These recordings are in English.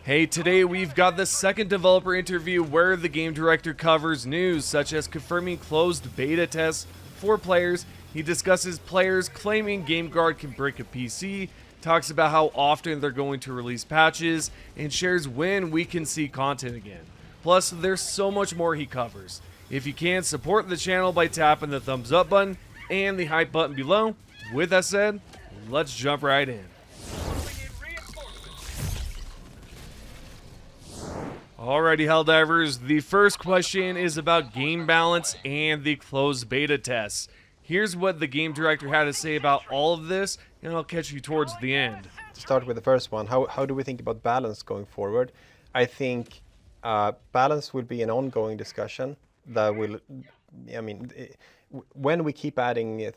Hey, today we've got the second developer interview where the game director covers news such as confirming closed beta tests for players. He discusses players claiming GameGuard can break a PC, talks about how often they're going to release patches, and shares when we can see content again. Plus, there's so much more he covers. If you can, support the channel by tapping the thumbs up button and the hype button below. With that said, let's jump right in. Alrighty, Helldivers, the first question is about game balance and the closed beta tests. Here's what the game director had to say about all of this, and I'll catch you towards the end. To start with the first one, how do we think about balance going forward? I think balance will be an ongoing discussion that will, when we keep adding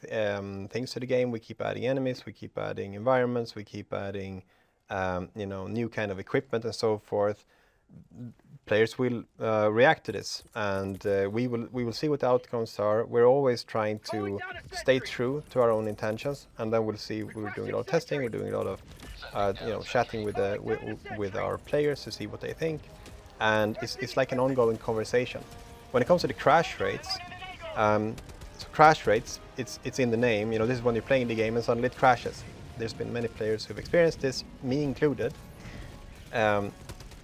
things to the game, we keep adding enemies, we keep adding environments, we keep adding new kind of equipment and so forth. Players will react to this, and we will see what the outcomes are. We're always trying to stay true to our own intentions, and then we'll see. We're doing a lot of testing. We're doing a lot of chatting with our players to see what they think, and it's like an ongoing conversation. When it comes to the crash rates, it's in the name. This is when you're playing the game and suddenly it crashes. There's been many players who've experienced this, me included.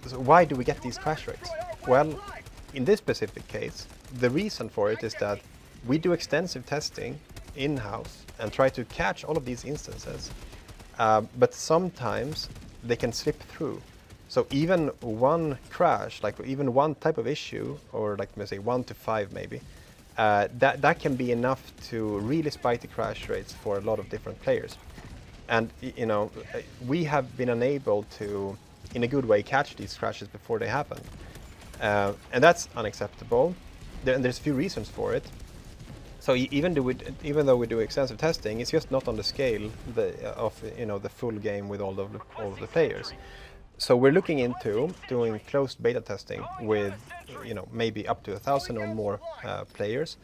So why do we get these crash rates? Well, in this specific case, the reason for it is that we do extensive testing in-house and try to catch all of these instances, but sometimes they can slip through. So even one crash, like even one type of issue, or like let's say 1 to 5 maybe, that can be enough to really spike the crash rates for a lot of different players. And we have been unable to, in a good way, catch these crashes before they happen, and that's unacceptable. There's a few reasons for it. So even though we do extensive testing, it's just not on the scale of the full game with all of the players. So we're looking into doing closed beta testing with maybe up to 1,000 or more players,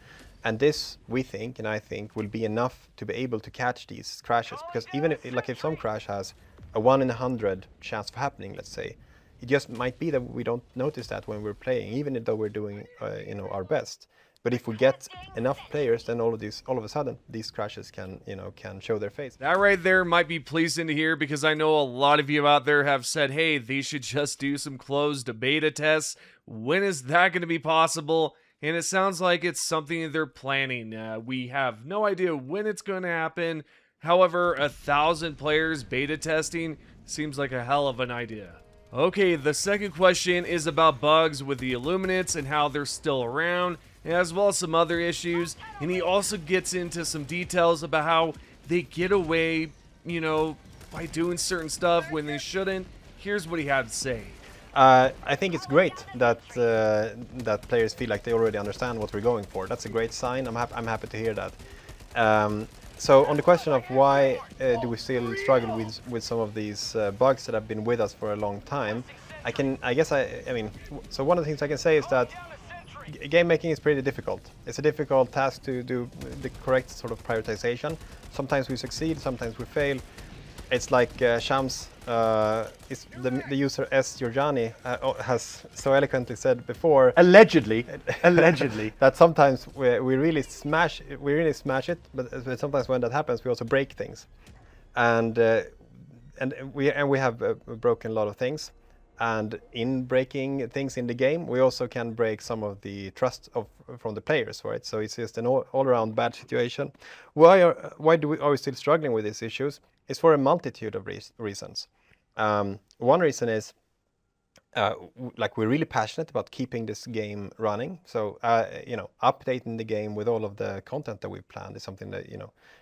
and this we think, and I think, will be enough to be able to catch these crashes. Because even if some crash has a 1 in 100 chance of happening, let's say, it just might be that we don't notice that when we're playing, even though we're doing our best. But if we get enough players, then all of a sudden these crashes can show their face. That right there might be pleasing to hear, because I know a lot of you out there have said, hey, they should just do some closed beta tests. When is that going to be possible? And it sounds like it's something they're planning. We have no idea when it's going to happen. However, 1,000 players beta testing seems like a hell of an idea. Okay, the second question is about bugs with the Illuminates and how they're still around, as well as some other issues. And he also gets into some details about how they get away, by doing certain stuff when they shouldn't. Here's what he had to say. I think it's great that players feel like they already understand what we're going for. That's a great sign. I'm happy to hear that. So on the question of why do we still struggle with some of these bugs that have been with us for a long time, so one of the things I can say is that game making is pretty difficult. It's a difficult task to do the correct sort of prioritization. Sometimes we succeed, sometimes we fail. It's like Shams, the user S. Georgiani has so eloquently said before. Allegedly, that sometimes we really smash it, but sometimes when that happens, we also break things, and we have broken a lot of things. And in breaking things in the game, we also can break some of the trust from the players, right? So it's just an all-around bad situation. Why are we still struggling with these issues? It's for a multitude of reasons. One reason is we're really passionate about keeping this game running. So updating the game with all of the content that we've planned is something that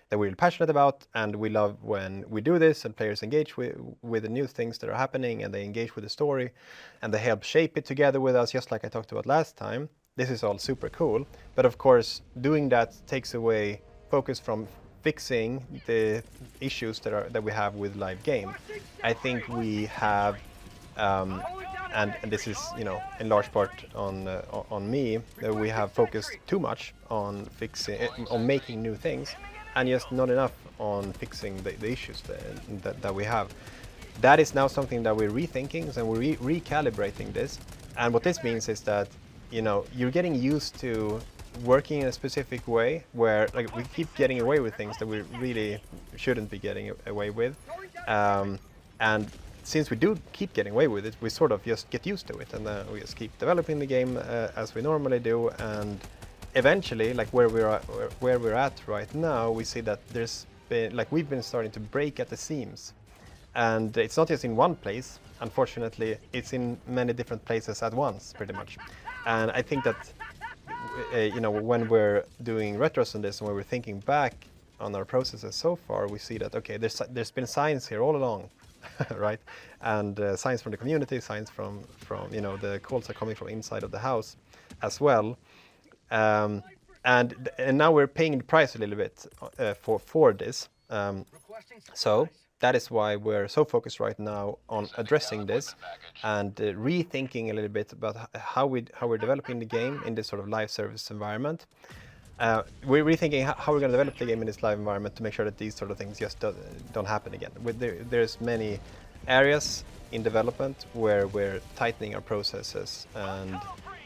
that we're really passionate about, and we love when we do this and players engage with the new things that are happening, and they engage with the story, and they help shape it together with us, just like I talked about last time. This is all super cool, but of course doing that takes away focus from fixing the issues that we have with live game. I think we have and this is in large part on me, we have focused too much on making new things, and just not enough on fixing the issues that we have. that is now something that we're rethinking, and we're recalibrating this. And what this means is that, you know, you're getting used to working in a specific way where like we keep getting away with things that we really shouldn't be getting away with. And since we do keep getting away with it, we sort of just get used to it, and we just keep developing the game as we normally do. And eventually, like where we're at right now, we see that there's been, like, we've been starting to break at the seams. And it's not just in one place, unfortunately, it's in many different places at once, pretty much. And I think that, you know, when we're doing retros on this and when we're thinking back on our processes so far, we see that, okay, there's been signs here all along, right? And signs from the community, signs from you know, the calls are coming from inside of the house as well. And now we're paying the price a little bit for this. So that is why we're so focused right now on addressing this and rethinking a little bit about how we're developing the game in this sort of live service environment. We're rethinking how we're going to develop the game in this live environment to make sure that these sort of things just don't happen again. There's many areas in development where we're tightening our processes,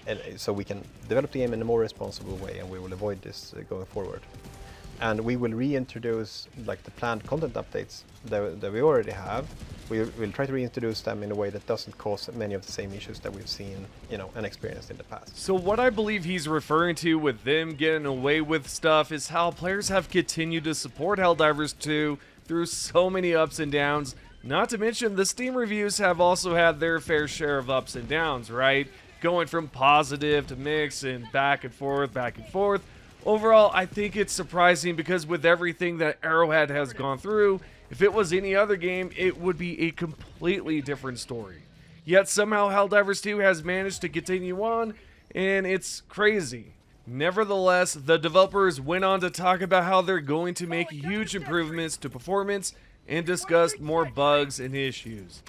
and so we can develop the game in a more responsible way, and we will avoid this going forward. And we will reintroduce like the planned content updates that we already have. We'll try to reintroduce them in a way that doesn't cause many of the same issues that we've seen, you know, and experienced in the past. So what I believe he's referring to with them getting away with stuff is how players have continued to support Helldivers 2 through so many ups and downs. Not to mention the Steam reviews have also had their fair share of ups and downs, right? Going from positive to mixed and back and forth, back and forth. Overall, I think it's surprising because with everything that Arrowhead has gone through, if it was any other game, it would be a completely different story. Yet somehow Helldivers 2 has managed to continue on, and it's crazy. Nevertheless, the developers went on to talk about how they're going to make huge improvements to performance and discussed more bugs and issues.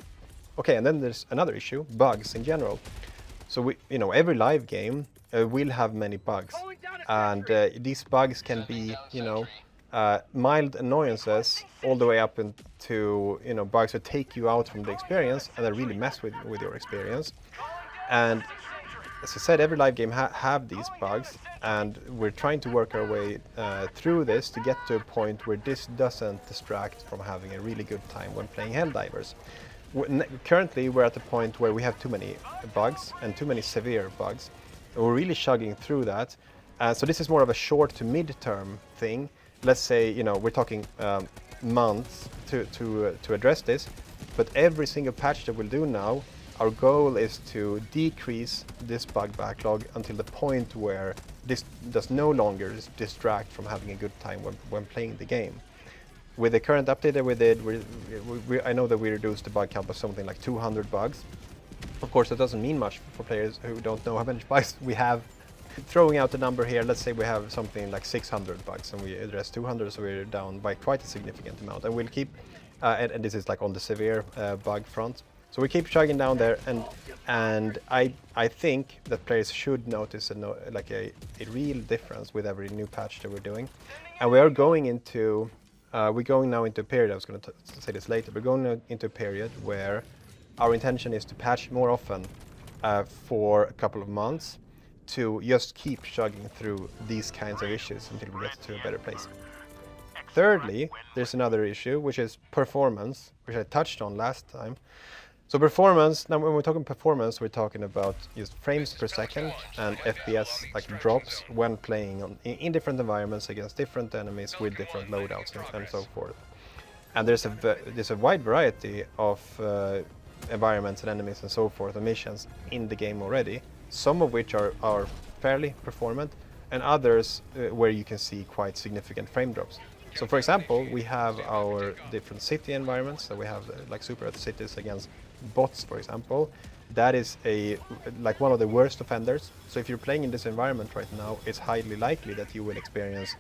Okay, and then there's another issue, bugs in general. So you know, every live game will have many bugs. And these bugs can be, you know, mild annoyances all the way up into, you know, bugs that take you out from the experience and that really mess with your experience. And as I said, every live game have these bugs, and we're trying to work our way through this to get to a point where this doesn't distract from having a really good time when playing Helldivers. Currently, we're at the point where we have too many bugs and too many severe bugs. And we're really chugging through that. So this is more of a short to mid-term thing. Let's say, you know, we're talking months to address this, but every single patch that we'll do now, our goal is to decrease this bug backlog until the point where this does no longer distract from having a good time when playing the game. With the current update that we did, I know that we reduced the bug count by something like 200 bugs. Of course, that doesn't mean much for players who don't know how many bugs we have. Throwing out the number here, let's say we have something like 600 bugs and we address 200, so we're down by quite a significant amount. And we'll keep, and this is like on the severe bug front. So we keep chugging down there, and I think that players should notice a real difference with every new patch that we're doing. And we are going into, we're going now into a period, I was going to say this later, we're going into a period where our intention is to patch more often for a couple of months, to just keep chugging through these kinds of issues until we get to a better place. Thirdly, there's another issue, which is performance, which I touched on last time. So performance, now when we're talking performance, we're talking about just frames per second and FPS like drops when playing in different environments against different enemies with different loadouts and so forth. And there's a wide variety of environments and enemies and so forth and missions in the game already. Some of which are fairly performant, and others where you can see quite significant frame drops. So for example, we have our different city environments, so we have like super cities against bots, for example. That is like one of the worst offenders. So if you're playing in this environment right now, it's highly likely that you will experience,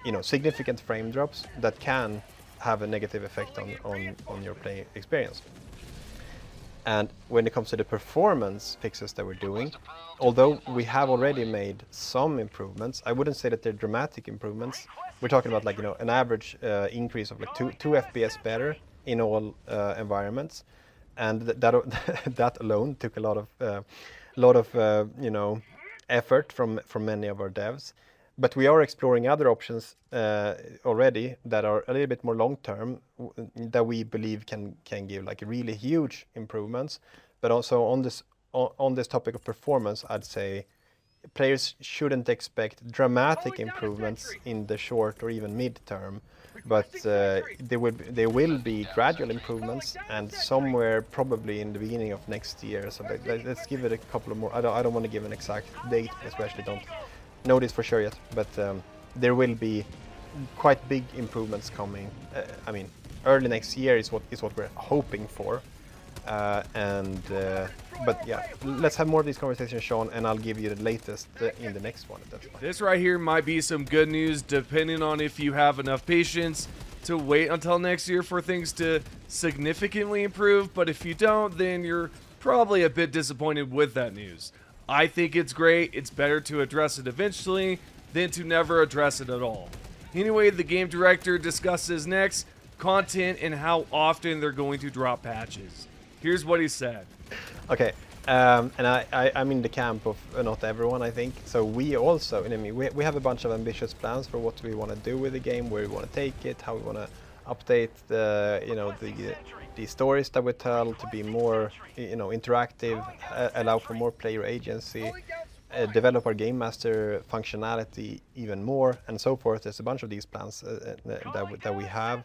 you know, significant frame drops that can have a negative effect on your play experience. And when it comes to the performance fixes that we're doing, although we have already made some improvements, I wouldn't say that they're dramatic improvements. We're talking about, like, you know, an average increase of like 2 FPS better in all environments, and that alone took a lot of effort from many of our devs. But we are exploring other options already that are a little bit more long term, that we believe can give like really huge improvements. But also on this topic of performance, I'd say players shouldn't expect dramatic improvements in the short or even mid-term, but there will be gradual improvements, and somewhere probably in the beginning of next year. So let's give it a couple of more. I don't want to give an exact date, especially don't know this for sure yet. But there will be quite big improvements coming. I mean, early next year is what we're hoping for. But yeah, let's have more of these conversations, Sean, and I'll give you the latest in the next one. If that's fine. This right here might be some good news, depending on if you have enough patience to wait until next year for things to significantly improve. But if you don't, then you're probably a bit disappointed with that news. I think it's great. It's better to address it eventually than to never address it at all. Anyway, the game director discusses next content and how often they're going to drop patches. Here's what he said. Okay, and I'm in the camp of not everyone, I think. So we also, I mean, we have a bunch of ambitious plans for what we want to do with the game, where we want to take it, how we want to update the stories that we tell to be more, interactive, allow for more player agency, develop our game master functionality even more, and so forth. There's a bunch of these plans that we have,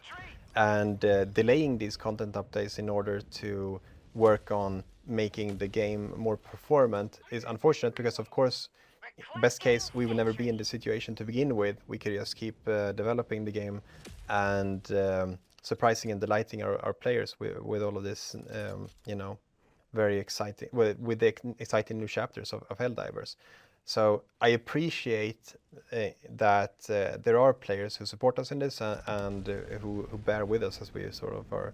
and delaying these content updates in order to work on making the game more performant is unfortunate, because of course, best case, we will never be in this situation to begin with. We could just keep developing the game and surprising and delighting our players with all of this, very exciting, with the exciting new chapters of Helldivers. So I appreciate that there are players who support us in this and who bear with us as we sort of are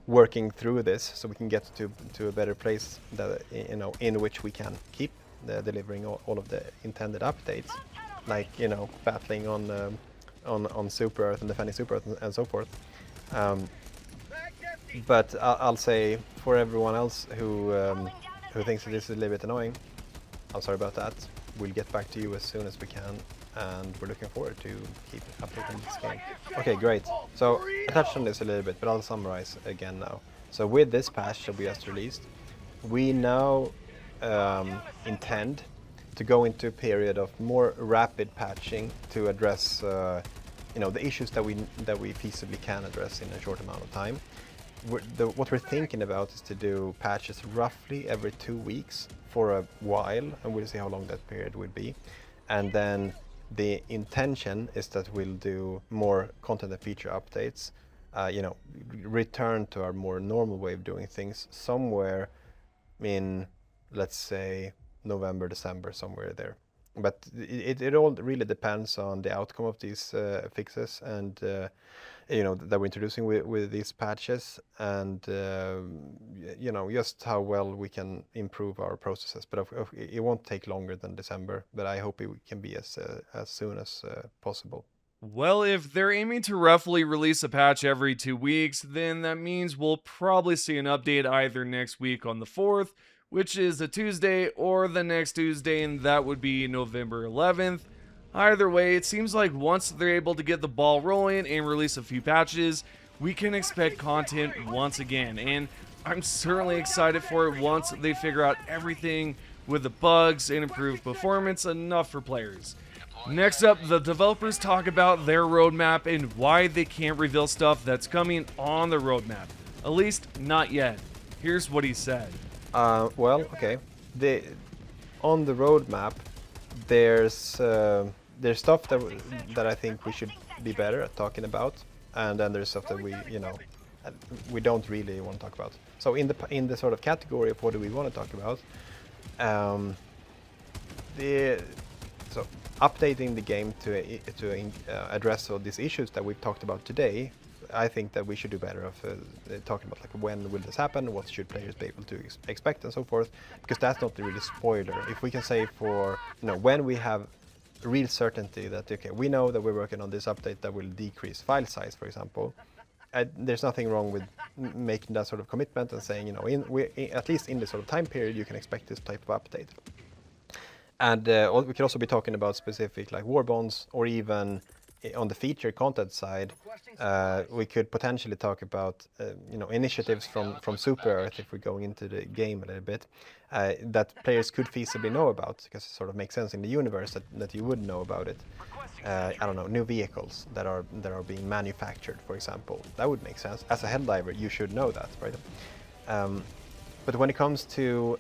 working through this, so we can get to a better place that in which we can keep delivering all of the intended updates, like battling on Super Earth and defending Super Earth and so forth. But I'll say, for everyone else who thinks that this is a little bit annoying, I'm sorry about that. We'll get back to you as soon as we can, and we're looking forward to keep updating this game. Okay, great. So I touched on this a little bit, but I'll summarize again now. So with this patch that we just released, we now intend to go into a period of more rapid patching to address the issues that we feasibly can address in a short amount of time. What we're thinking about is to do patches roughly every 2 weeks for a while, and we'll see how long that period will be. And then the intention is that we'll do more content and feature updates, return to our more normal way of doing things somewhere in, let's say, November, December, somewhere there. But it all really depends on the outcome of these fixes and that we're introducing with these patches, and just how well we can improve our processes. But it won't take longer than December, but I hope it can be as soon as possible. Well, if they're aiming to roughly release a patch every 2 weeks, then that means we'll probably see an update either next week on the 4th, which is a Tuesday, or the next Tuesday, and that would be November 11th. Either way, it seems like once they're able to get the ball rolling and release a few patches, we can expect content once again, and I'm certainly excited for it once they figure out everything with the bugs and improved performance enough for players. Next up, the developers talk about their roadmap and why they can't reveal stuff that's coming on the roadmap. At least, not yet. Here's what he said. Well, okay. On the roadmap, there's stuff that I think we should be better at talking about, and then there's stuff that we don't really want to talk about. So in the sort of category of what do we want to talk about, so updating the game to address all these issues that we've talked about today, I think that we should do better of talking about like when will this happen, what should players be able to expect, and so forth, because that's not really spoiler. If we can say for when we have real certainty that okay, we know that we're working on this update that will decrease file size, for example, there's nothing wrong with making that sort of commitment and saying, at least in this sort of time period, you can expect this type of update. And we could also be talking about specific like war bonds, or even on the feature content side, we could potentially talk about initiatives from Super Earth, if we're going into the game a little bit, that players could feasibly know about, because it sort of makes sense in the universe that you would know about it. I don't know, new vehicles that are being manufactured, for example. That would make sense. As a Helldiver, you should know that, right? But when it comes to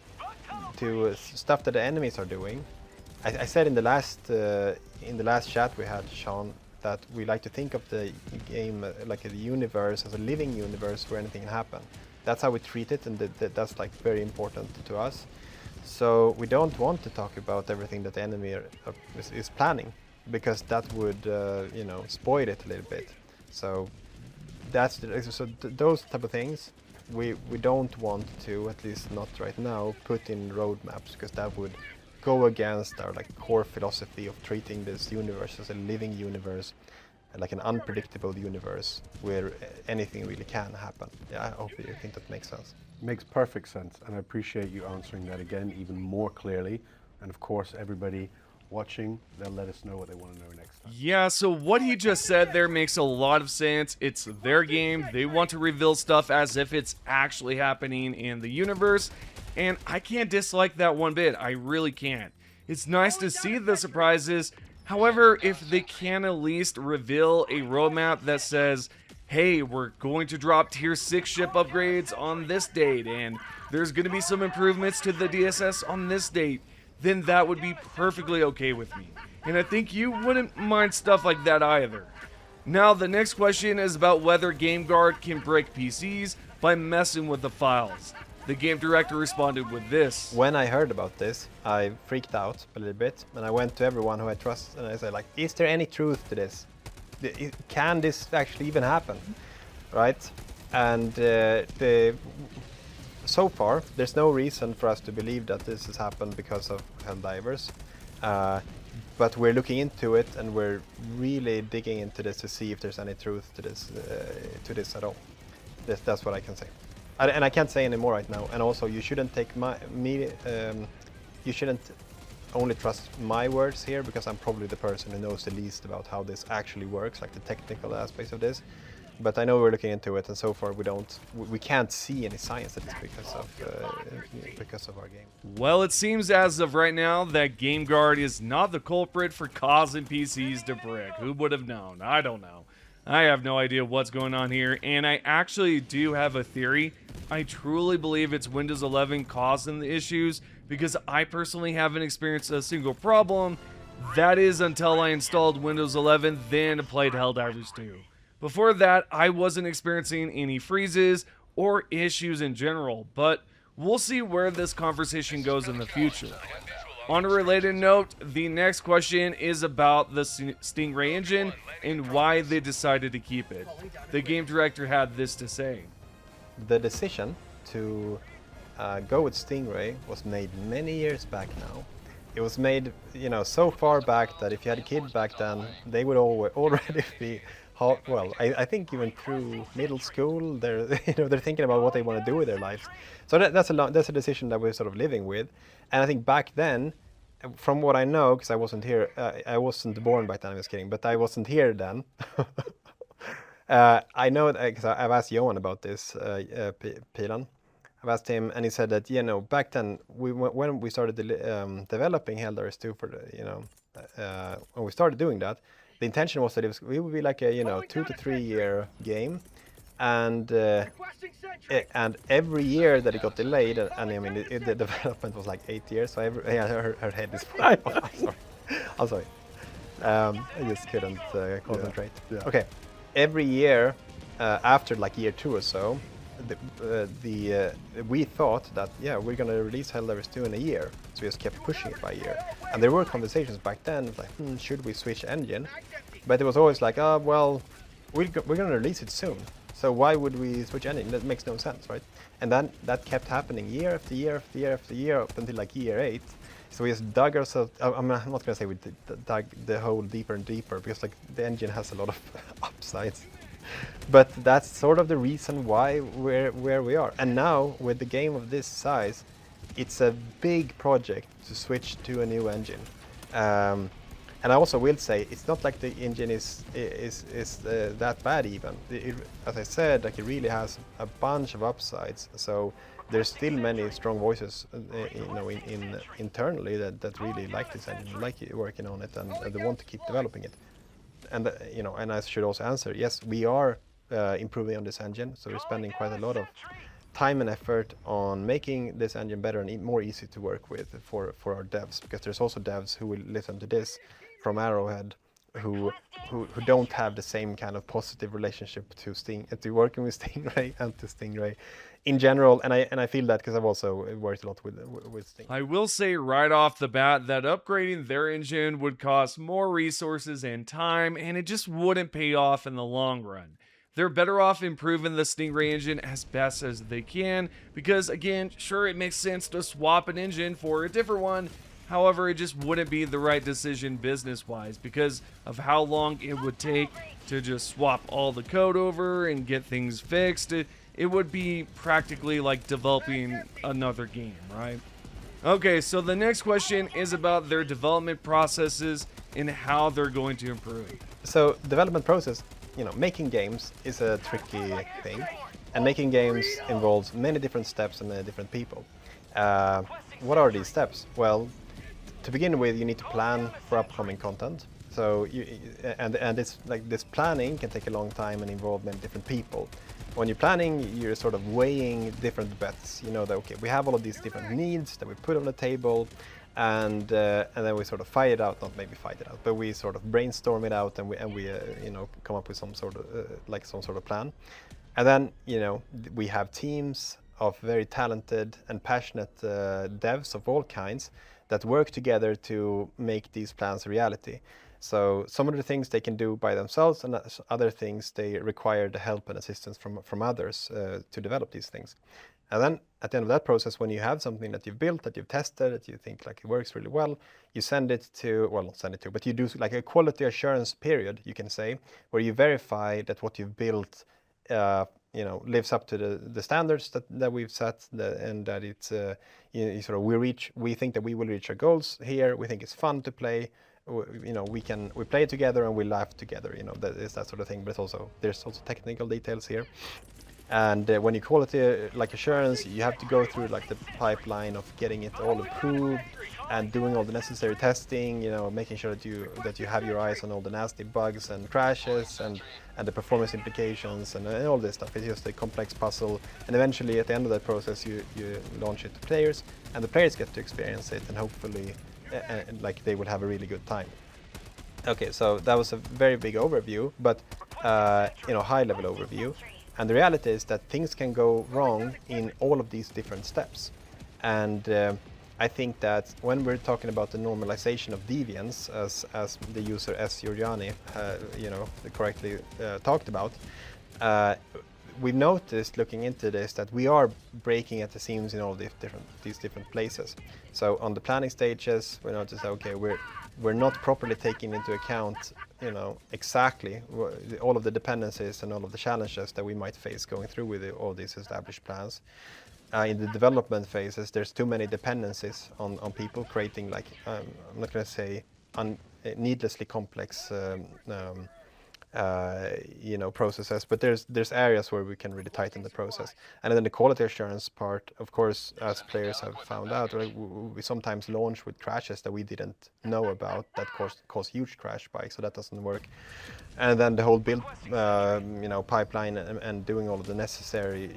stuff that the enemies are doing, I said in the last chat we had, Sean, that we like to think of the game like a universe, as a living universe where anything can happen. That's how we treat it, and that's like very important to us. So we don't want to talk about everything that the enemy is planning, because that would spoil it a little bit. So those type of things we don't want to, at least not right now, put in roadmaps, because that would go against our like core philosophy of treating this universe as a living universe, like an unpredictable universe where anything really can happen. Yeah, I hope you think that makes sense. Makes perfect sense, and I appreciate you answering that again even more clearly. And of course, everybody watching, they'll let us know what they want to know next time. Yeah, so what he just said there makes a lot of sense. It's their game. They want to reveal stuff as if it's actually happening in the universe, and I can't dislike that one bit. I really can't. It's nice to see the surprises. However, if they can at least reveal a roadmap that says, hey, we're going to drop tier 6 ship upgrades on this date, and there's going to be some improvements to the DSS on this date, then that would be perfectly okay with me. And I think you wouldn't mind stuff like that either. Now, the next question is about whether GameGuard can break PCs by messing with the files. The game director responded with this. When I heard about this, I freaked out a little bit, and I went to everyone who I trust, and I said, like, is there any truth to this? Can this actually even happen? Right? And so far, there's no reason for us to believe that this has happened because of Helldivers. But we're looking into it, and we're really digging into this to see if there's any truth to this at all. That's what I can say. And I can't say any more right now. And also, you shouldn't take you shouldn't only trust my words here, because I'm probably the person who knows the least about how this actually works, like the technical aspects of this. But I know we're looking into it, and so far we can't see any signs that it's because of our game. Well, it seems as of right now that GameGuard is not the culprit for causing PCs to brick. Who would have known? I don't know. I have no idea what's going on here, and I actually do have a theory. I truly believe it's Windows 11 causing the issues, because I personally haven't experienced a single problem. That is until I installed Windows 11, then played Helldivers 2. Before that, I wasn't experiencing any freezes or issues in general, but we'll see where this conversation goes in the future. On a related note, the next question is about the Stingray engine and why they decided to keep it. The game director had this to say. The decision to go with Stingray was made many years back now. It was made, so far back that if you had a kid back then, they would already be well, I think even through middle school, they're they're thinking about what they want to do with their lives. So that's a decision that we're sort of living with. And I think back then, from what I know, because I wasn't here, I wasn't born back then. I'm just kidding, but I wasn't here then. I know because I've asked Johan about this, Pilan. I've asked him, and he said that back then when we started developing Helldivers 2 for when we started doing that. The intention was that it would be like a 2 to 3 year game, and every year that it got delayed, and I mean the development was like 8 years. So her head is. I'm sorry. I just couldn't concentrate. Yeah. Okay, every year after like year 2 or so, we thought that we're gonna release Helldivers 2 in a year, so we just kept pushing it by a year. And there were conversations back then like, should we switch engine? But it was always like, well, we're gonna release it soon, so why would we switch engine? That makes no sense, right? And then that kept happening year after year after year after year up until like year 8. So we just dug ourselves. I'm not gonna say we dug the hole deeper and deeper, because like the engine has a lot of upsides. But that's sort of the reason why we're where we are. And now with the game of this size, it's a big project to switch to a new engine. And I also will say it's not like the engine is that bad even. As I said, like it really has a bunch of upsides. So there's still many strong voices, internally that really like this engine, like working on it, and they want to keep developing it. And and I should also answer, yes, we are improving on this engine. So we're spending quite a lot of time and effort on making this engine better and more easy to work with for our devs, because there's also devs who will listen to this from Arrowhead who don't have the same kind of positive relationship to working with Stingray and to Stingray in general, and I feel that because I've also worked a lot with Stingray. I will say right off the bat that upgrading their engine would cost more resources and time, and it just wouldn't pay off in the long run. They're better off improving the Stingray engine as best as they can, because again, sure, it makes sense to swap an engine for a different one. However, it just wouldn't be the right decision business-wise because of how long it would take to just swap all the code over and get things fixed. It would be practically like developing another game, right? Okay, so the next question is about their development processes and how they're going to improve. So development process, making games is a tricky thing, and making games involves many different steps and many different people. What are these steps? Well, to begin with, you need to plan for upcoming content. So and it's like this planning can take a long time and involve many different people. When you're planning, you're sort of weighing different bets. You know that okay, we have all of these different needs that we put on the table, and then we sort of fight it out, not maybe fight it out, but we sort of brainstorm it out, and we come up with some sort of plan. And then we have teams of very talented and passionate devs of all kinds that work together to make these plans a reality. So some of the things they can do by themselves, and other things they require the help and assistance from others to develop these things. And then at the end of that process, when you have something that you've built, that you've tested, that you think like it works really well, you send it to, well, not send it to, but you do like a quality assurance period, you can say, where you verify that what you've built lives up to the standards that we've set, and that it's we think that we will reach our goals here. We think it's fun to play. We play together and we laugh together. That is that sort of thing. But there's also technical details here. And when you quality assurance, you have to go through like the pipeline of getting it all approved and doing all the necessary testing, making sure that you have your eyes on all the nasty bugs and crashes and the performance implications and all this stuff. It's just a complex puzzle, and eventually at the end of that process you launch it to players, and the players get to experience it, and hopefully they will have a really good time. Okay, so that was a very big overview, but high level overview. And the reality is that things can go wrong in all of these different steps. And I think that when we're talking about the normalization of deviance, as the user S. Giorgiani correctly talked about, we've noticed looking into this that we are breaking at the seams in all these different places. So on the planning stages, we noticed that okay, we're not properly taking into account exactly all of the dependencies and all of the challenges that we might face going through with all these established plans. In the development phases, there's too many dependencies on people, creating I'm not going to say needlessly complex processes, but there's areas where we can really tighten the process. And then the quality assurance part, of course, as players have found out, we sometimes launch with crashes that we didn't know about that cause huge crash spikes, so that doesn't work. And then the whole build pipeline and doing all of the necessary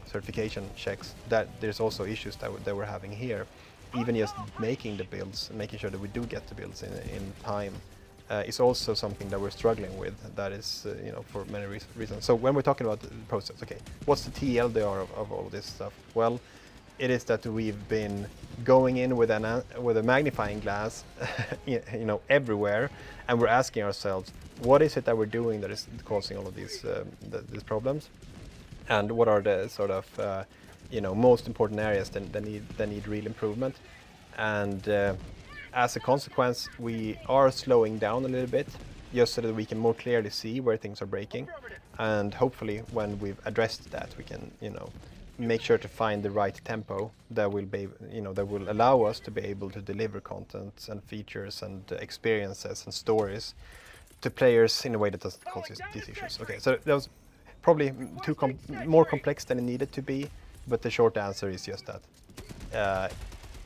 certification checks, that there's also issues that we're having here. Even just making the builds, making sure that we do get the builds in time, is also something that we're struggling with. That is, for many reasons. So when we're talking about the process, okay, what's the TLDR of all of this stuff? Well, it is that we've been going in with a magnifying glass, everywhere, and we're asking ourselves, what is it that we're doing that is causing all of these problems, and what are the sort of most important areas that need real improvement, and as a consequence, we are slowing down a little bit just so that we can more clearly see where things are breaking, and hopefully when we've addressed that, we can, make sure to find the right tempo that will be, that will allow us to be able to deliver content and features and experiences and stories to players in a way that doesn't cause these issues. Okay, so that was probably more complex than it needed to be, but the short answer is just that.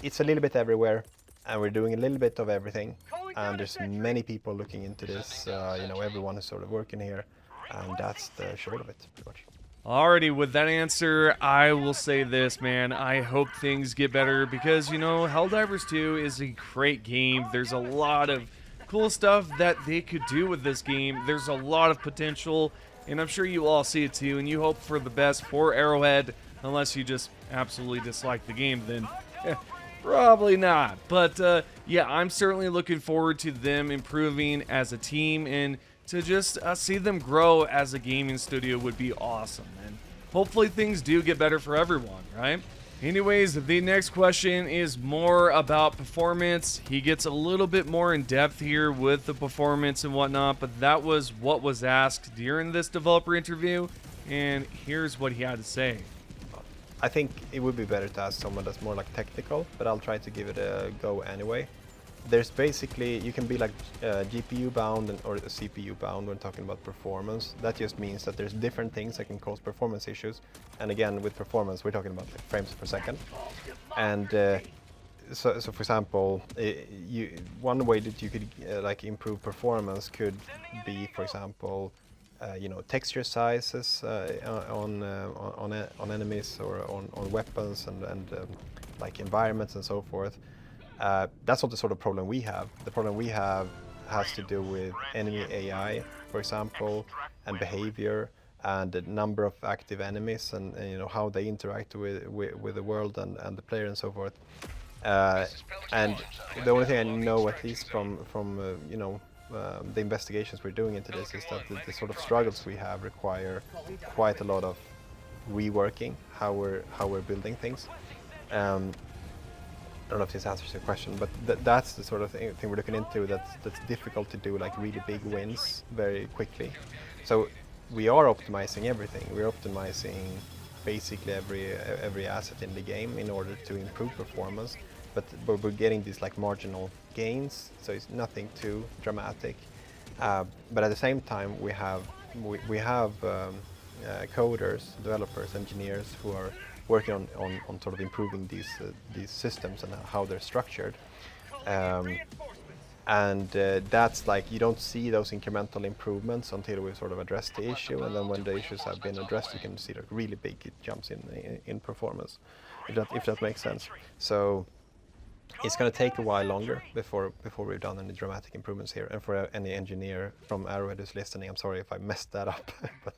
It's a little bit everywhere, and we're doing a little bit of everything, and there's many people looking into this, everyone is sort of working here, and that's the short of it, pretty much. Alrighty, with that answer, I will say this, man. I hope things get better because, Helldivers 2 is a great game. There's a lot of cool stuff that they could do with this game. There's a lot of potential, and I'm sure you all see it too, and you hope for the best for Arrowhead, unless you just absolutely dislike the game, then probably not. But yeah, I'm certainly looking forward to them improving as a team, and to just see them grow as a gaming studio would be awesome, and hopefully things do get better for everyone, right? Anyways, the next question is more about performance. He gets a little bit more in depth here with the performance and whatnot, but that was what was asked during this developer interview, and here's what he had to say. I think it would be better to ask someone that's more like technical, but I'll try to give it a go anyway. There's basically, you can be like GPU bound or CPU bound when talking about performance. That just means that there's different things that can cause performance issues. And again, with performance, we're talking about like frames per second. And so for example, one way that you could like improve performance could be, for example, texture sizes on enemies or on weapons and like environments and so forth. That's not the sort of problem we have. The problem we have has to do with enemy AI, for example, and behavior, and the number of active enemies, and how they interact with the world and the player and so forth. And the only thing I know, at least from the investigations we're doing into this, is that the sort of struggles we have require quite a lot of reworking how we're building things. I don't know if this answers your question, but that's the sort of thing we're looking into. That's difficult to do, like really big wins very quickly. So we are optimizing everything. We're optimizing basically every asset in the game in order to improve performance. But we're getting these like marginal gains, so it's nothing too dramatic. But at the same time, we have coders, developers, engineers who are working on sort of improving these systems and how they're structured. That's like, you don't see those incremental improvements until we sort of address the issue, and then when the issues have been addressed, you can see like really big jumps in performance, if that makes sense. So it's going to take a while longer before we've done any dramatic improvements here. And for any engineer from Arrowhead who's listening, I'm sorry if I messed that up, but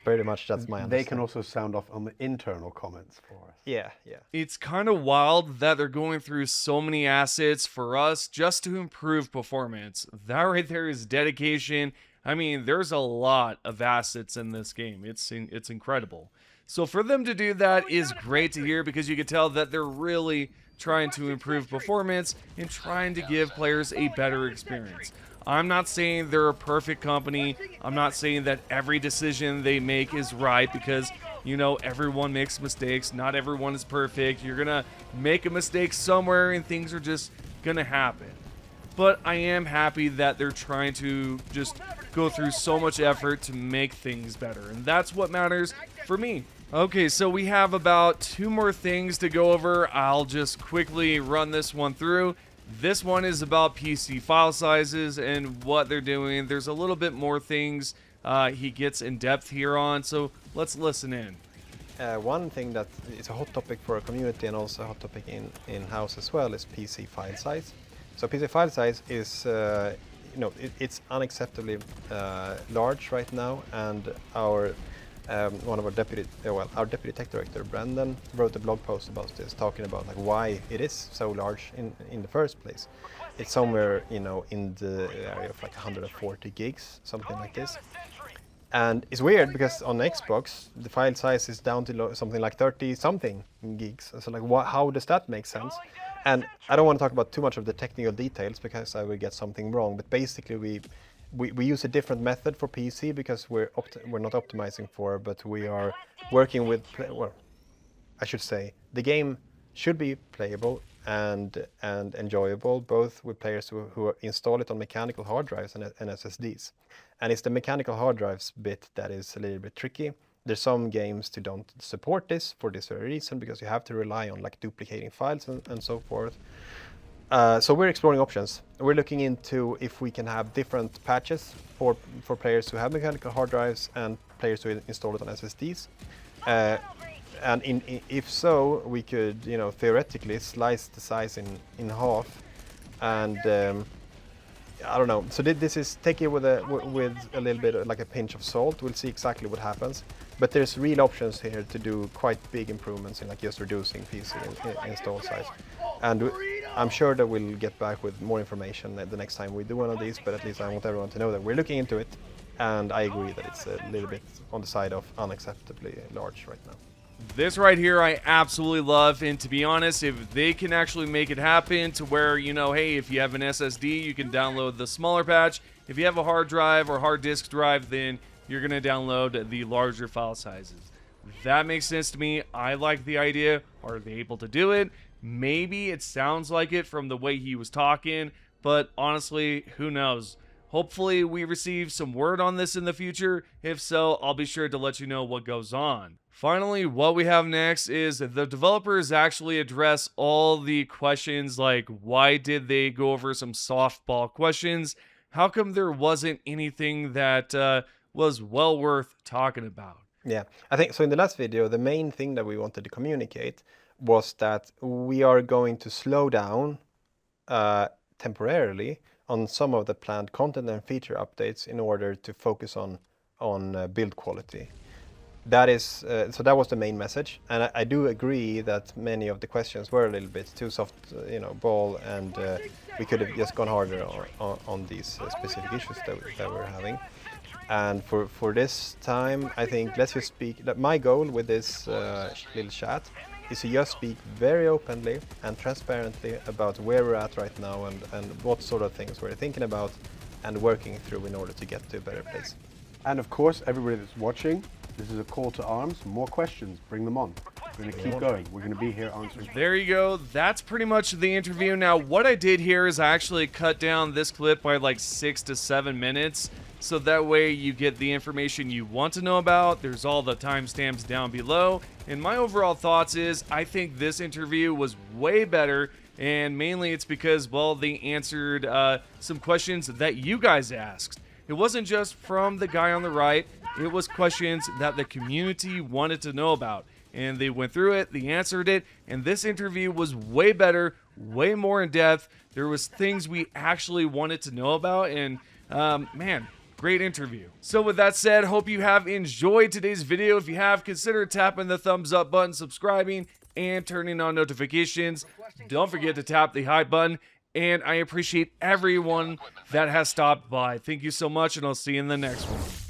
pretty much that's my understanding. They can also sound off on the internal comments for us. Yeah. It's kind of wild that they're going through so many assets for us just to improve performance. That right there is dedication. I mean, there's a lot of assets in this game. It's incredible. So for them to do that is great to hear, because you can tell that they're really trying to improve performance and trying to give players a better experience. I'm not saying they're a perfect company. I'm not saying that every decision they make is right, because, everyone makes mistakes. Not everyone is perfect. You're going to make a mistake somewhere and things are just going to happen. But I am happy that they're trying to just go through so much effort to make things better. And that's what matters for me. Okay, so we have about 2 more things to go over. I'll just quickly run this one through. This one is about PC file sizes and what they're doing. There's a little bit more things he gets in depth here on, so let's listen in. One thing that is a hot topic for our community and also a hot topic in-house as well is PC file size. So PC file size is, it's unacceptably large right now, and our deputy tech director Brendan wrote a blog post about this, talking about like why it is so large in the first place. It's somewhere in the area of like 140 gigs, something like this. And it's weird because on Xbox the file size is down to something like 30 something gigs. So like how does that make sense? And I don't want to talk about too much of the technical details because I will get something wrong, but basically we use a different method for PC because we're not optimizing for, but we are working with well, I should say the game should be playable and enjoyable, both with players who install it on mechanical hard drives and SSDs. And it's the mechanical hard drives bit that is a little bit tricky. There's some games that don't support this for this very reason, because you have to rely on like duplicating files and so forth. So we're exploring options. We're looking into if we can have different patches for players who have mechanical hard drives and players who install it on SSDs. And if so, we could, you know, theoretically slice the size in half. And I don't know. So this is take it with a little bit of, like a pinch of salt. We'll see exactly what happens. But there's real options here to do quite big improvements in like just reducing PC install size. And I'm sure that we'll get back with more information the next time we do one of these, but at least I want everyone to know that we're looking into it. And I agree that it's a little bit on the side of unacceptably large right now. This right here I absolutely love, and to be honest, if they can actually make it happen to where, you know, hey, if you have an SSD, you can download the smaller patch. If you have a hard drive or hard disk drive, then you're going to download the larger file sizes. That makes sense to me. I like the idea. Are they able to do it? Maybe it sounds like it from the way he was talking, but honestly, who knows? Hopefully we receive some word on this in the future. If so, I'll be sure to let you know what goes on. Finally, what we have next is the developers actually address all the questions, like why did they go over some softball questions? How come there wasn't anything that was well worth talking about? Yeah, I think so. In the last video, the main thing that we wanted to communicate was that we are going to slow down temporarily on some of the planned content and feature updates in order to focus on build quality. That is so that was the main message, and I do agree that many of the questions were a little bit too soft, you know, ball, and we could have just gone harder on these specific issues that we're having. And for this time, I think let's just speak. My goal with this little chat is to just speak very openly and transparently about where we're at right now and what sort of things we're thinking about and working through in order to get to a better place. And of course, everybody that's watching, this is a call to arms. More questions, bring them on. We're going to keep going. We're going to be here answering. There you go. That's pretty much the interview. Now, what I did here is I actually cut down this clip by like 6 to 7 minutes. So that way you get the information you want to know about. There's all the timestamps down below. And my overall thoughts is I think this interview was way better. And mainly it's because, well, they answered some questions that you guys asked. It wasn't just from the guy on the right. It was questions that the community wanted to know about. And they went through it, they answered it, and this interview was way better, way more in depth. There was things we actually wanted to know about, and man, great interview. So with that said, hope you have enjoyed today's video. If you have, consider tapping the thumbs up button, subscribing, and turning on notifications. Don't forget to tap the hype button, and I appreciate everyone that has stopped by. Thank you so much, and I'll see you in the next one.